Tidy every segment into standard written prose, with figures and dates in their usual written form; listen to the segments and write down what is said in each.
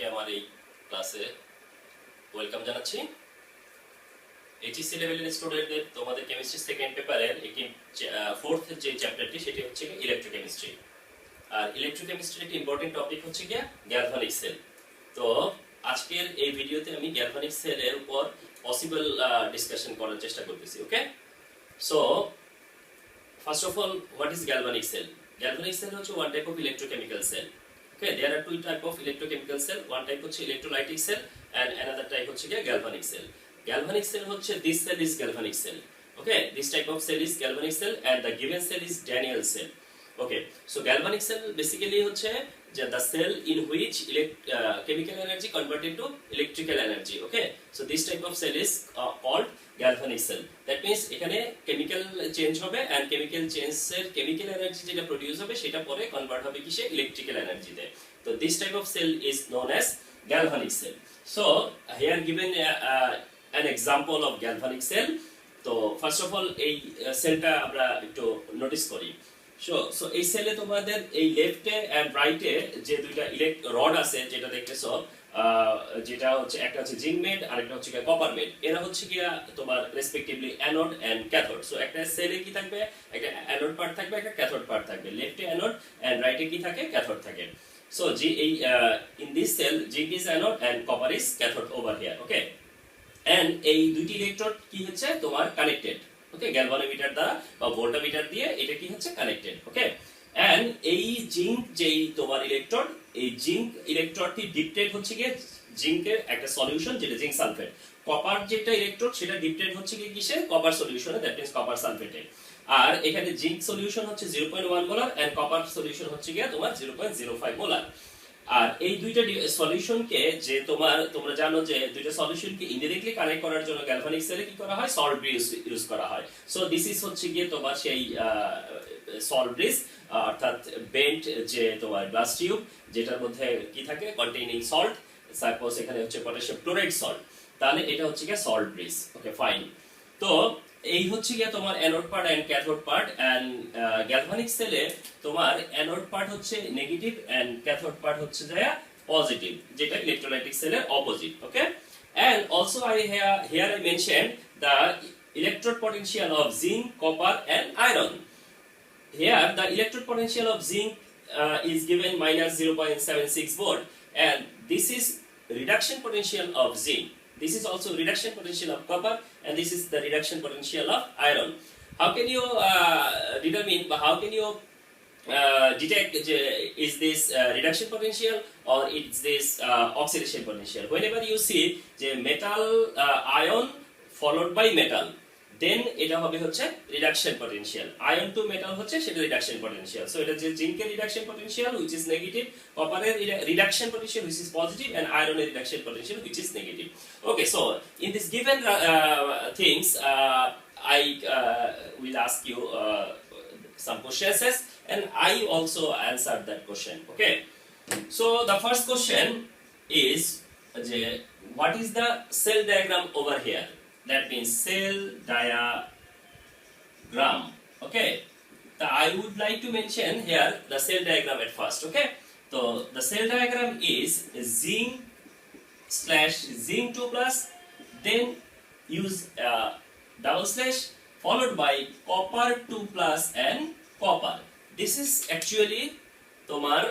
সবাইকে আমার এই ক্লাসে ওয়েলকাম জানাচ্ছি। এইচএসসি লেভেলের স্টুডেন্টদের তোমাদের কেমিস্ট্রি সেকেন্ড পেপারের একটি ফোর্থ যে চ্যাপ্টারটি সেটি হচ্ছে ইলেকট্রোকেমিস্ট্রি। আর ইলেকট্রোকেমিস্ট্রির একটি ইম্পর্টেন্ট টপিক হচ্ছে গিয়ে গ্যালভানিক সেল। তো আজকের এই ভিডিওতে আমি গ্যালভানিক সেলের উপর পসিবল ডিসকাশন করার চেষ্টা করতেছি। Okay, so first of all, what is galvanic cell? Galvanic cell হচ্ছে one type of electrochemical cell. Okay, there are two type of electrochemical cell. One type হচ্ছে electrolytic cell and another type হচ্ছে galvanic cell. Galvanic cell হচ্ছে this cell is galvanic cell. Okay, this type of cell is galvanic cell and the given cell is Daniell cell. Okay, so galvanic cell basically হচ্ছে the cell in which chemical energy converted to electrical energy. Okay, so this type of cell is called galvanic cell. That means এখানে chemical change হবে and chemical change এর chemical energy যেটা produce হবে সেটা পরে convert হবে কিসে? Electrical energy তে। তো this type of cell is known as galvanic cell. So here given an example of galvanic cell. তো first of all এই সেলটা আমরা একটু নোটিস করি। সো এই সেলে তোমাদের এই লেফটে এন্ড রাইটে যে দুইটা রড আছে যেটা দেখতেছো, যেটা হচ্ছে একটা হচ্ছে জিঙ্ক মেড আর একটা হচ্ছে কপার মেড। এরা হচ্ছে কি তোমার respectively anode and cathode. So একটা সেলে কি থাকবে? একটা অ্যানোড পার্ট থাকবে, একটা ক্যাথোড পার্ট থাকবে। লেফটে অ্যানোড এন্ড রাইটে কি থাকে? ক্যাথোড থাকে। সো জি এই in this cell zinc is anode and copper is cathode over here. Okay, and এই দুটি ইলেকট্রোড কি হচ্ছে তোমার কানেক্টেড। ওকে, গ্যালভানোমিটার দ্বারা বা ভোল্টামিটার দিয়ে এটা কি হচ্ছে? কানেক্টেড। ওকে, এন্ড এই জিঙ্ক যেই তোমার ইলেকট্রোড, এই জিঙ্ক ইলেকট্রোডটি ডিপটেড হচ্ছে গিয়ে জিঙ্কের একটা সলিউশন যেটা জিঙ্ক সালফেট। কপার যেটা ইলেকট্রোড সেটা ডিপটেড হচ্ছে কি কিসে? কপার সলিউশনে, দ্যাট মিন্স কপার সালফেটে। আর এখানে জিঙ্ক সলিউশন হচ্ছে 0.1 মোলার এন্ড কপার সলিউশন হচ্ছে গিয়ে তোমার 0.05 মোলার। আর এই দুইটা সলিউশনকে যে তোমরা জানো যে দুইটা সলিউশনকে ইনডাইরেক্টলি কানেক্ট করার জন্য গ্যালভানিক সেলে কি করা হয়? সল্ট ব্রিজ ইউজ করা হয়। সো দিস ইজ হচ্ছে গিয়ে তোমার সেই সল্ট ব্রিজ, অর্থাৎ বেন্ট যে তোমার গ্লাস টিউব যেটার মধ্যে কি থাকে? Containing salt. সাপোজ এখানে হচ্ছে পটাশিয়াম ক্লোরাইড সল্ট, তাহলে এটা হচ্ছে গিয়ে সল্ট ব্রিজ। ওকে, ফাইন। তো এই হচ্ছে গিয়ে তোমার anode part and cathode part. And galvanic সেলে তোমার অ্যানোড পার্ট হচ্ছে নেগেটিভ এন্ড ক্যাথোড পার্ট হচ্ছে পজিটিভ, যেটা ইলেকট্রোলাইটিক সেলের opposite. Okay, and also here I mentioned the electrode potential of zinc, copper and iron. Here the electrode potential of zinc is given minus 0.76 volt, and this is reduction potential of zinc. This is also reduction potential of copper, and this is the reduction potential of iron. How can you determine, how can you detect is this reduction potential or is this oxidation potential? Whenever you see metal ion followed by metal, then এটা হবে হচ্ছে reduction potential. Ion to metal হচ্ছে সেটা reduction potential. So এটা যে জিঙ্কের reduction potential which is negative, কপারের reduction potential which is positive, and iroনের reduction potential which is negative. Okay, so in this given things I will ask you some questions and I also answered that question. Okay, so the first question is what is the cell diagram over here? That means cell diagram. Okay, so I would like to mention here the cell diagram at first. Okay, so the cell diagram is zinc slash zinc 2 plus, then use double slash followed by copper 2 plus and copper. This is actually তোমার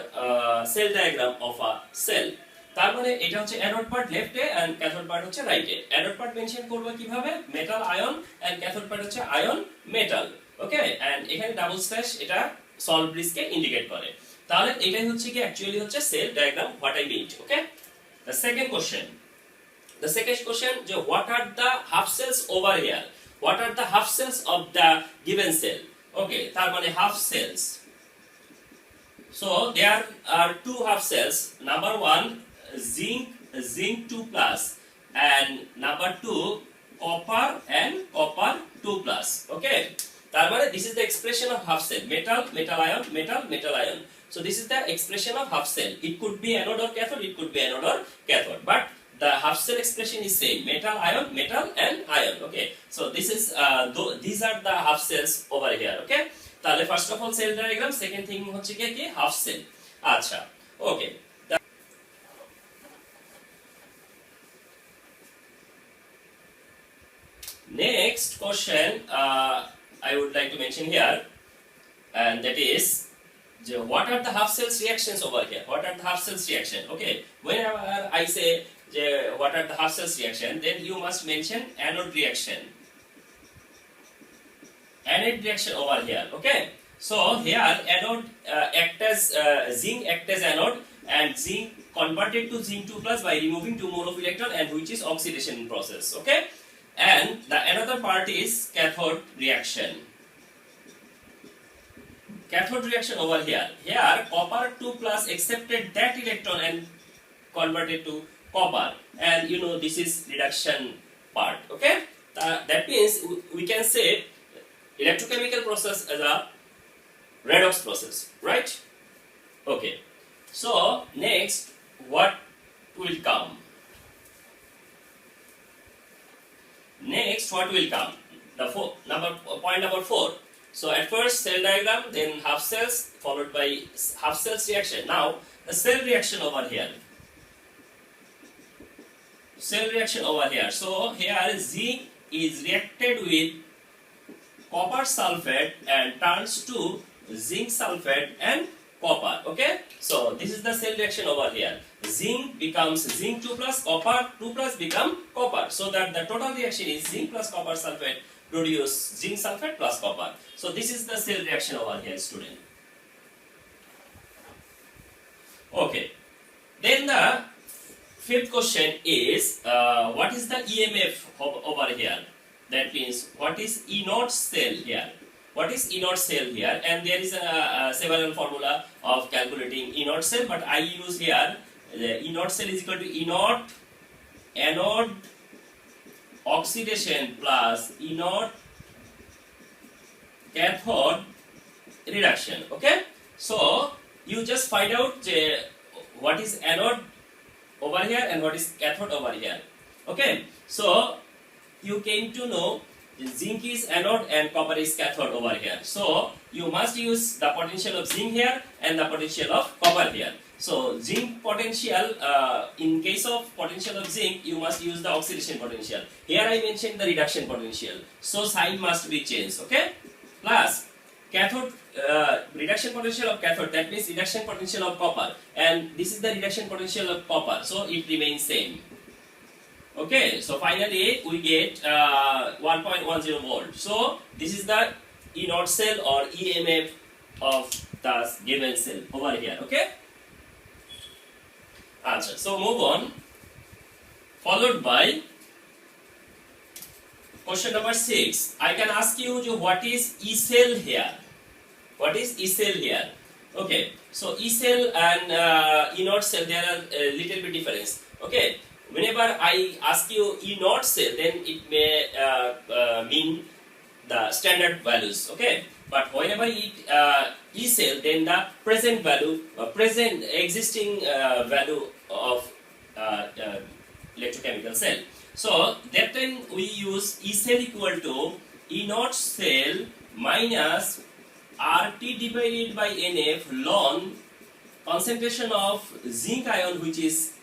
cell diagram of a cell. তার মানে এটা হচ্ছে anode part লেফটে and cathode part হচ্ছে রাইটে। Anode part mention করব কিভাবে? Metal ion, and cathode part হচ্ছে আয়ন মেটাল। ওকে, এন্ড এখানে ডাবল স্ল্যাশ এটা সল্ট ব্রিজকে ইন্ডিকেট করে। তাহলে এটাই হচ্ছে কি অ্যাকচুয়ালি হচ্ছে cell diagram, what I mean. Okay, the second question যে what are the half cells over here? What are the half cells of the given cell? Okay, তার মানে half cells. So there are two half cells. Number one, zinc 2 plus, and number two, copper and copper 2 plus. Okay, তার মানে this is the expression of half cell. Metal ion, metal ion. So this is the expression of half cell. It could be anode or cathode, it could be anode or cathode, but the half cell expression is same: metal ion, metal and ion. Okay, so this is these are the half cells over here. Okay, তাহলে first of all cell diagram, second thing হচ্ছে কি half sell. আচ্ছা, ওকে, next question I would like to mention here, and that is, what are the half cells reactions over here? What are the half cells reaction? Okay, whenever I say what are the half cells reaction, then you must mention anode reaction. Anode reaction over here. Okay, so here anode act as zinc act as anode, and zinc converted to zinc 2 plus by removing 2 mole of electron, and which is oxidation process. Okay, and the another part is cathode reaction. Cathode reaction over here. Here copper 2 plus accepted that electron and converted to copper, and you know this is reduction part. Okay, that means we can say electrochemical process as a redox process, right? Okay, so next what will come? Next what will come? The point number 4. So at first cell diagram, then half cells, followed by half cells reaction. Now the cell reaction over here. Cell reaction over here. So here zinc is reacted with copper sulfate and turns to zinc sulfate and copper. Okay, so this is the cell reaction over here. Zinc becomes zinc 2 plus, copper 2 plus become copper, so that the total reaction is zinc plus copper sulfate produce zinc sulfate plus copper. So this is the cell reaction over here, student. Okay, then the fifth question is what is the EMF over here? That means what is E naught cell here? What is E naught cell here? And there is a several formula of calculating E naught cell, but I use here the E naught cell is equal to E naught anode oxidation plus E naught cathode reduction. Okay, so you just find out what is anode over here and what is cathode over here. Okay, so you came to know zinc is anode and copper is cathode over here. So you must use the potential of zinc here and the potential of copper here. So zinc potential, in case of potential of zinc, you must use the oxidation potential. Here I mentioned the reduction potential, so sign must be changed. Okay, plus cathode reduction potential of cathode, that means reduction potential of copper, and this is the reduction potential of copper, so it remains same. Okay, so finally we get 1.10 volt. So this is the E naught cell or EMF of the given cell over here. Okay, answer. So move on, followed by question number 6. I can ask you what is E cell here? What is E cell here? Okay, so E cell and E naught cell, there are a little bit difference. Okay, whenever I ask you E naught cell, then it may mean the standard values. Okay, but whenever it E cell, then the present value, present existing value of electrochemical cell. So that time we use E cell equal to E naught cell minus RT divided by NF ln concentration of zinc ion, which is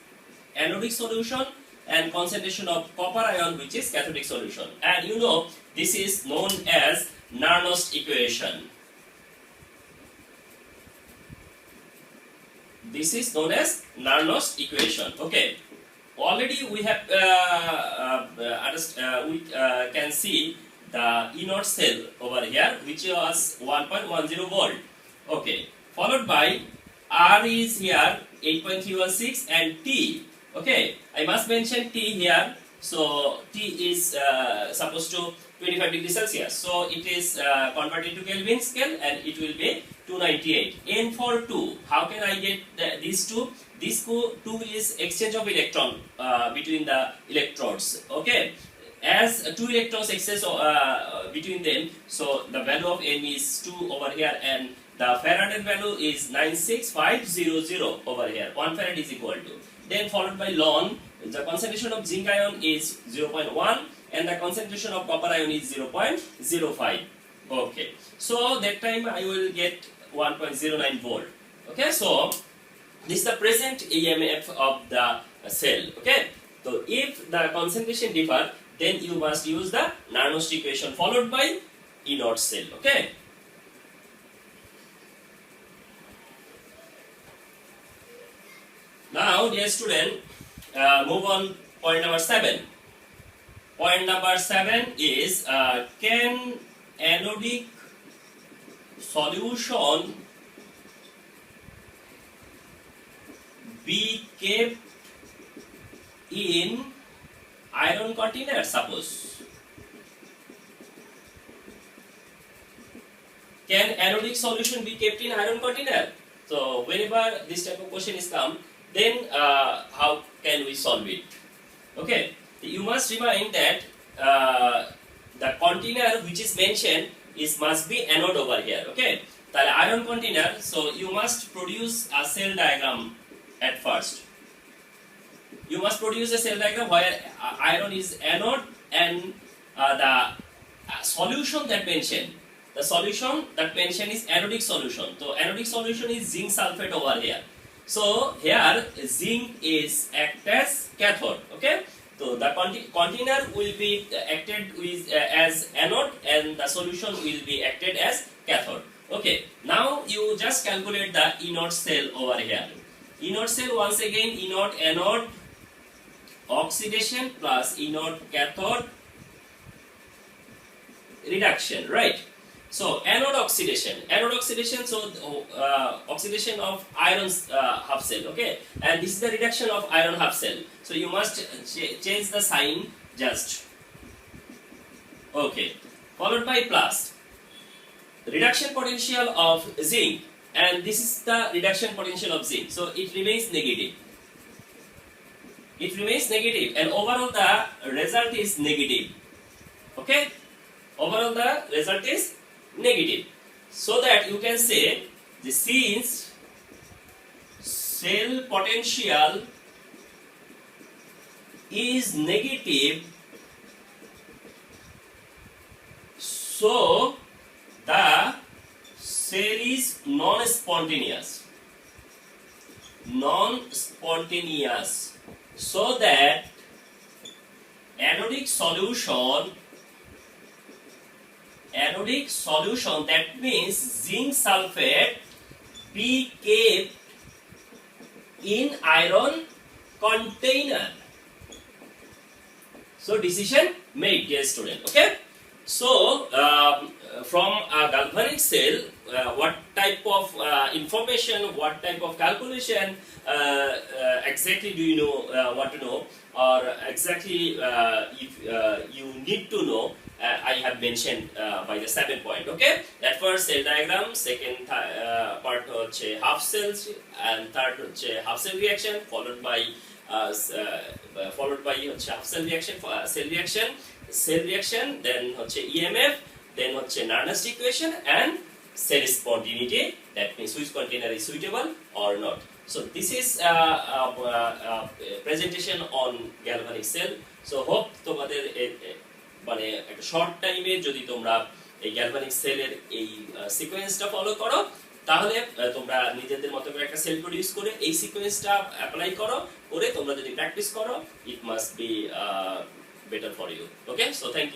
anodic solution, and concentration of copper ion, which is cathodic solution. And you know this is known as Nernst equation. This is known as Nernst equation. Okay, already we have we can see the E naught cell over here, which was 1.10 volt. Okay, followed by R is here 8.316 and T. Okay, I must mention T here. So T is supposed to 25 degrees Celsius. So it is converted to Kelvin scale, and it will be 298. N for 2. How can I get these two? This 2 is exchange of electron between the electrodes. Okay, as 2 electrons exchange between them, so the value of N is 2 over here, and the Faraday value is 96500 over here. 1 farad is equal to. Then followed by ln, the concentration of zinc ion is 0.1 and the concentration of copper ion is 0.05. Okay, so that time I will get 1.09 volt. Okay, so this is the present EMF of the cell. Okay, so if the concentration differ, then you must use the Nernst equation followed by E naught cell. Okay. Now, dear student, move on point number 7. Point number 7 is can anodic solution be kept in iron container? Suppose, can anodic solution be kept in iron container? So whenever this type of question is come, then how can we solve it? Okay, you must remind that the container which is mentioned must be anode over here. Okay, the iron container, so you must produce a cell diagram at first. You must produce a cell diagram where iron is anode and the solution that mentioned, the solution that mentioned is anodic solution. So anodic solution is zinc sulfate over here. So here zinc is act as cathode. Okay, so the container will be acted with as anode and the solution will be acted as cathode. Okay, now you just calculate the E naught cell over here. E naught cell, once again, E naught anode oxidation plus E naught cathode reduction, right? So anode oxidation, so oxidation of iron half cell. Okay, and this is the reduction of iron half cell. So you must change the sign just. Okay, followed by plus reduction potential of zinc, and this is the reduction potential of zinc. So it remains negative. It remains negative, and overall the result is negative. Okay, overall the result is negative. So that you can say the since cell potential is negative, so the cell is non-spontaneous, so that anodic solution, that means zinc sulfate, be kept in iron container. So decision made, dear student. Okay, so from a galvanic cell, what type of information, what type of calculation exactly do you know, want to know, or exactly if you need to know, I have mentioned by the 7 point. Okay, at first cell diagram, second part হচ্ছে half cells, and third হচ্ছে half cell reaction, followed by হচ্ছে half cell reaction, then হচ্ছে EMF, then হচ্ছে Nernst equation, and cell spontaneity, that means which container is suitable or not. So this is presentation on galvanic cell. So hope তোমাদের মানে একটা short টাইমে যদি তোমরা এই গ্যালভানিক সেলের এই সিকোয়েন্সটা ফলো করো, তাহলে তোমরা নিজেদের মতো করে একটা সেল প্রোডিউস করে এই সিকোয়েন্সটা অ্যাপ্লাই করো, করে তোমরা যদি প্র্যাকটিস করো, it must be better for you. Okay, so thank you.